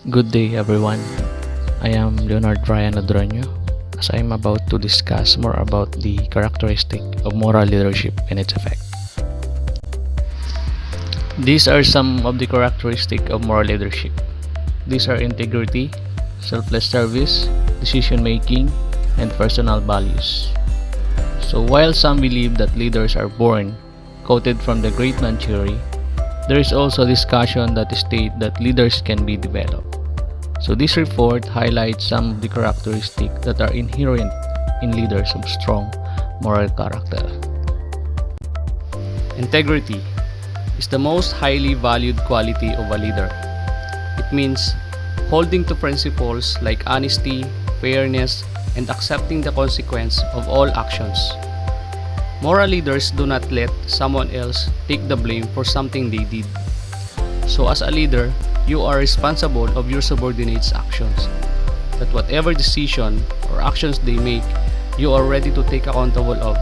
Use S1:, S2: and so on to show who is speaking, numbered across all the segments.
S1: Good day, everyone. I am Leonard Ryan Adronio, as I am about to discuss more about the characteristic of moral leadership and its effect. These are some of the characteristics of moral leadership. These are integrity, selfless service, decision making, and personal values. So while some believe that leaders are born, quoted from the Great Man theory, there is also discussion that states that leaders can be developed. So this report highlights some of the characteristics that are inherent in leaders of strong moral character. Integrity is the most highly valued quality of a leader. It means holding to principles like honesty, fairness, and accepting the consequence of all actions. Moral leaders do not let someone else take the blame for something they did. So as a leader, you are responsible of your subordinates' actions. That whatever decision or actions they make, you are ready to take accountable of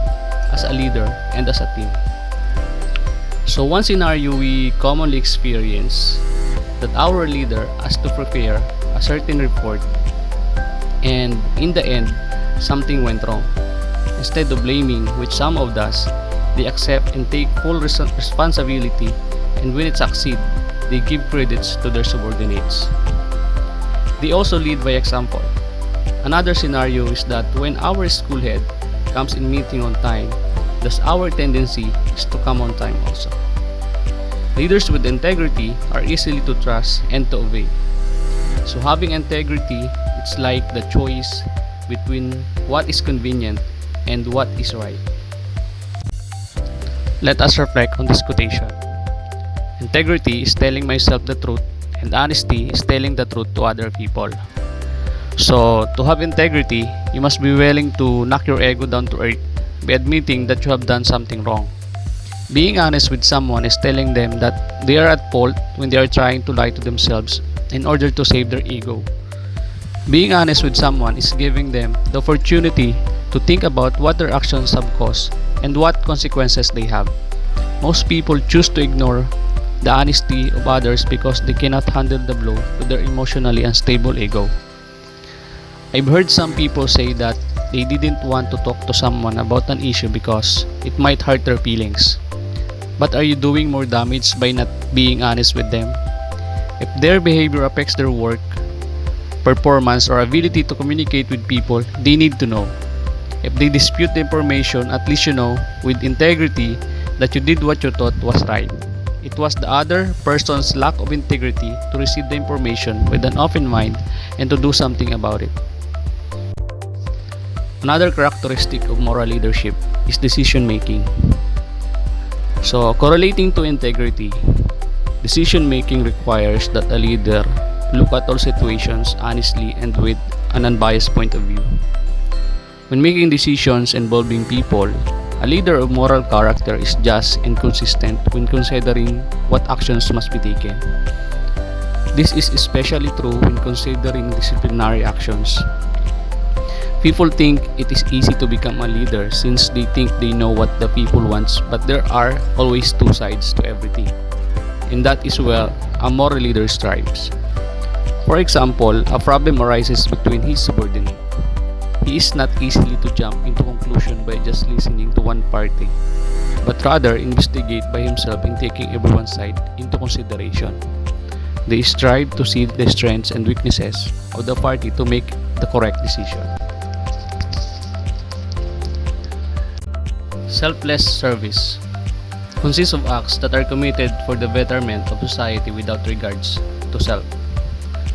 S1: as a leader and as a team. So one scenario we commonly experience that our leader has to prepare a certain report and in the end, something went wrong. Instead of blaming, which some of us, they accept and take full responsibility, and when it succeeds, they give credits to their subordinates. They also lead by example. Another scenario is that when our school head comes in meeting on time, thus our tendency is to come on time also. Leaders with integrity are easily to trust and to obey. So having integrity, it's like the choice between what is convenient and what is right. Let us reflect on this quotation. Integrity is telling myself the truth, and honesty is telling the truth to other people. So, to have integrity, you must be willing to knock your ego down to earth by admitting that you have done something wrong. Being honest with someone is telling them that they are at fault when they are trying to lie to themselves in order to save their ego. Being honest with someone is giving them the opportunity to think about what their actions have caused and what consequences they have. Most people choose to ignore the honesty of others because they cannot handle the blow to their emotionally unstable ego. I've heard some people say that they didn't want to talk to someone about an issue because it might hurt their feelings. But are you doing more damage by not being honest with them? If their behavior affects their work, performance, or ability to communicate with people, they need to know. If they dispute the information, at least you know with integrity that you did what you thought was right. It was the other person's lack of integrity to receive the information with an open mind and to do something about it. Another characteristic of moral leadership is decision making. So, correlating to integrity, decision making requires that a leader look at all situations honestly and with an unbiased point of view. When making decisions involving people, a leader of moral character is just and consistent when considering what actions must be taken. This is especially true when considering disciplinary actions. People think it is easy to become a leader since they think they know what the people wants, but there are always two sides to everything. And that is where a moral leader strives. For example, a problem arises between his subordinate. He is not easily to jump into conclusion by just listening to one party, but rather investigate by himself in taking everyone's side into consideration. They strive to see the strengths and weaknesses of the party to make the correct decision. Selfless service consists of acts that are committed for the betterment of society without regards to self.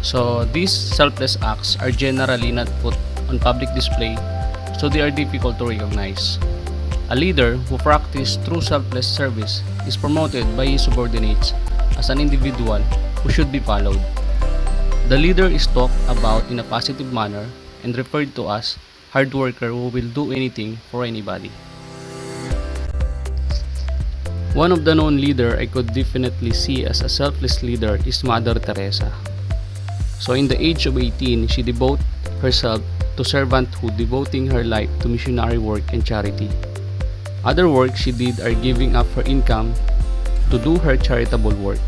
S1: So these selfless acts are generally not put on public display, so they are difficult to recognize. A leader who practices true selfless service is promoted by his subordinates as an individual who should be followed. The leader is talked about in a positive manner and referred to as hard worker who will do anything for anybody. One of the known leader I could definitely see as a selfless leader is Mother Teresa. So in the age of 18, she devoted herself to servanthood, devoting her life to missionary work and charity. Other work she did are giving up her income to do her charitable work.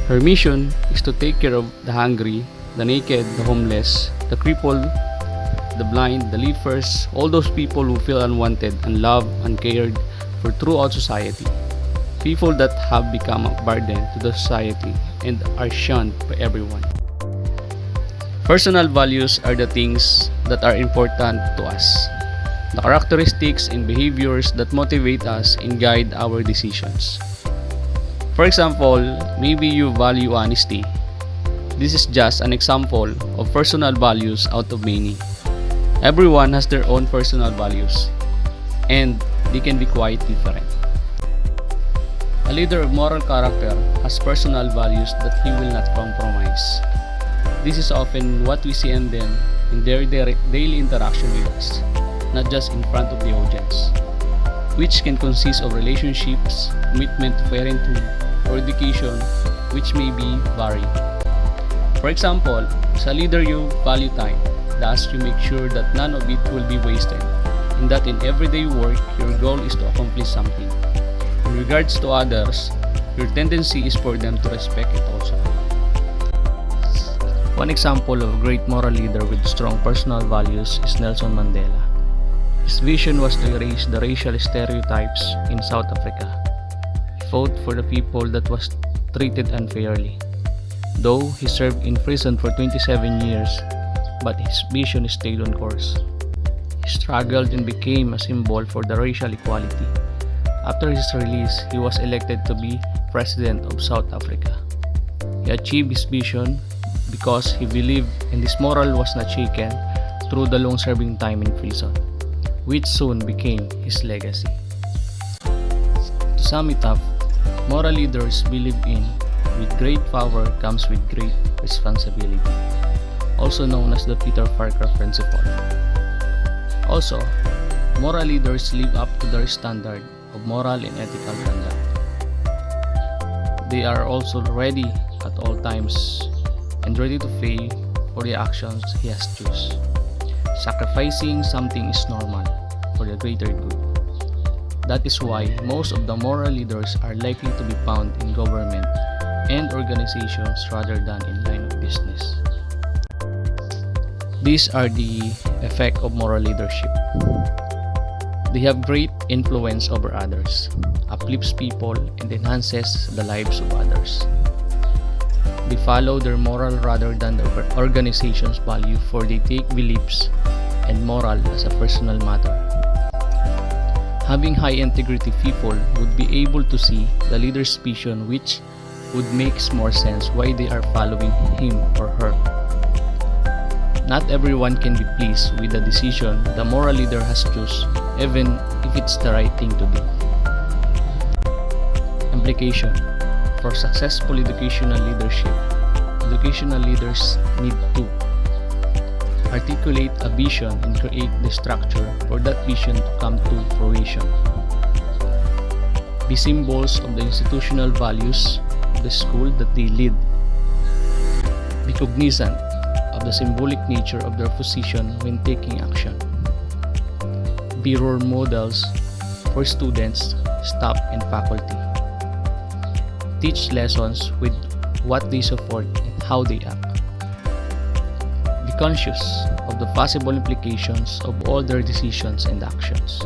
S1: Her mission is to take care of the hungry, the naked, the homeless, the crippled, the blind, the lepers, all those people who feel unwanted, unloved, uncared for throughout society. People that have become a burden to the society and are shunned by everyone. Personal values are the things that are important to us. The characteristics and behaviors that motivate us and guide our decisions. For example, maybe you value honesty. This is just an example of personal values out of many. Everyone has their own personal values, and they can be quite different. A leader of moral character has personal values that he will not compromise. This is often what we see in them in their daily interaction with us, not just in front of the audience, which can consist of relationships, commitment to parenthood, or education, which may be varied. For example, as a leader you value time, thus you make sure that none of it will be wasted, and that in everyday work your goal is to accomplish something. In regards to others, your tendency is for them to respect it also. One example of a great moral leader with strong personal values is Nelson Mandela. His vision was to erase the racial stereotypes in South Africa. He fought for the people that was treated unfairly. Though he served in prison for 27 years, but his vision stayed on course. He struggled and became a symbol for the racial equality. After his release, he was elected to be President of South Africa. He achieved his vision because he believed and his moral was not shaken through the long-serving time in prison, which soon became his legacy. To sum it up, moral leaders believe in with great power comes with great responsibility, also known as the Peter Parker principle. Also, moral leaders live up to their standard of moral and ethical conduct. They are also ready at all times and ready to pay for the actions he has chosen. Sacrificing something is normal for the greater good. That is why most of the moral leaders are likely to be found in government and organizations rather than in line of business. These are the effect of moral leadership. They have great influence over others, uplifts people, and enhances the lives of others. They follow their moral rather than the organization's value, for they take beliefs and moral as a personal matter. Having high integrity people would be able to see the leader's vision, which would make more sense why they are following him or her. Not everyone can be pleased with the decision the moral leader has chosen, even if it's the right thing to do. Implication: for successful educational leadership, educational leaders need to articulate a vision and create the structure for that vision to come to fruition. Be symbols of the institutional values of the school that they lead. Be cognizant of the symbolic nature of their position when taking action. Be role models for students, staff, and faculty. Teach lessons with what they support and how they act. Be conscious of the possible implications of all their decisions and actions.